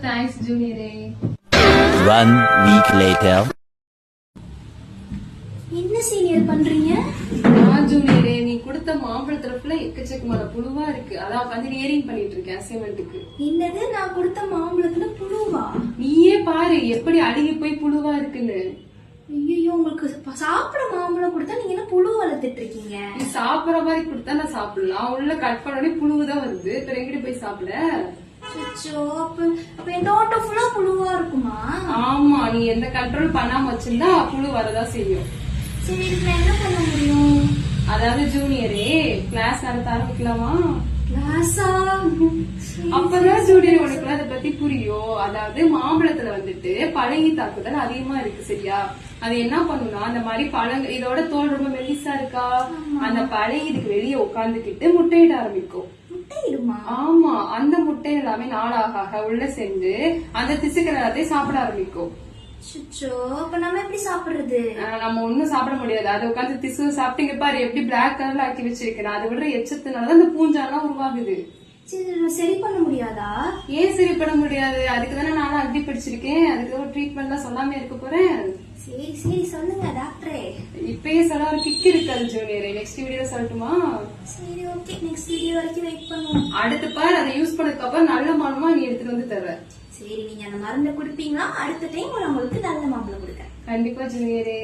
Thanks ஜூனியரே. 1 week later. என்ன senior பண்றீங்க? ஜூனியரே, நீ கொடுத்த மாம்பழத்துல ஃபுல்லா எக்கச்சக்கமான புழுவா இருக்கு. அதான் உட்காந்து இயரிங் பண்ணிட்டு இருக்கேன் அசைன்மெண்ட்டுக்கு. என்னது, நான் கொடுத்த மாம்பழத்துல புழுவா? நீயே பாரு எப்படி அழுகி போய் புழுவா இருக்குன்னு. ஐயோ, உங்களுக்கு சாப்பிட மாம்பழம் கொடுத்தா நீங்க என்ன புழு வளர்த்துட்டு இருக்கீங்க? நீ சாப்பிடற மாதிரி கொடுத்தா நான் சாப்பிடலாம். உள்ள கட் பண்ணோடனே புழுவுதான் வருது. இப்ப எங்கிட்ட போய் சாப்பிட? அச்சோ, அப்ப என் தோட்டம் ஃபுல்லா புழுவா இருக்குமா? ஆமா, நீ எந்த கண்ட்ரோல் பண்ணாம வச்சிருந்தா புழு வரதா செய்யும். சரி, இதுக்கு என்ன பண்ண முடியும்? அதாவது ஜூனியரே, கிளாஸ் நடத்த ஆரம்பிக்கலாமா? கிளாஸா? அப்பதான் ஜூனியர் உனக்கு அதை பத்தி புரியும். அதாவது மாம்பழத்துல வந்துட்டு பழங்கி தாக்குதல் அதிகமா இருக்கு, சரியா? அது என்ன பண்ணுனா, அந்த மாதிரி பழங்க இதோட தோல் ரொம்ப மெலிசா இருக்கா, அந்த பழங்கி இதுக்கு வெளியே உட்காந்துக்கிட்டு முட்டையிட ஆரம்பிக்கும். முட்டையிடுமா? ஆமா, அந்த முட்டை எல்லாமே நாளாக உள்ள சேர்ந்து அந்த திசுக்கள் எல்லாத்தையும் சாப்பிட ஆரம்பிக்கும். அப்ப நம்ம எப்படி சாப்பிடுறது? நம்ம ஒண்ணும் சாப்பிட முடியாது. அதை உட்காந்து திசு சாப்பிட்டீங்க பாரு, எப்படி பிளாக் கலர்ல ஆக்கி வச்சிருக்கேன். அதை விட எச்சத்தினாலதான் இந்த பூஞ்சாலாம் உருவாகுது. சரி பண்ண முடியாதா? ஏன் சரி பண்ண முடியாது? அதுக்குதானே நானும் அக்ரி படிச்சிருக்கேன். அதுக்கு ஒரு ட்ரீட்மெண்ட் எல்லாம் சொல்லாம இருக்க போறேன். சரி சரி சொல்லுங்க டாக்டரே. இப்பயே சொல்ல ஒரு கிக் இருக்காது ஜூனியர். நெக்ஸ்ட் வீடியோ சொல்லட்டுமா? சரி ஓகே, நெக்ஸ்ட் வீடியோ வரைக்கும் வெயிட் பண்ணுவோம். அடுத்து பாரு, அதை யூஸ் பண்ணதுக்கு அப்புறம் நல்ல மானமா நீ எடுத்துட்டு வந்து தர. சரி, நீங்க அந்த மருந்தை குடிப்பீங்களா? அடுத்த டைம் உங்களுக்கு நல்ல மாம்பழம் கொடுக்க. கண்டிப்பா ஜூனியரே.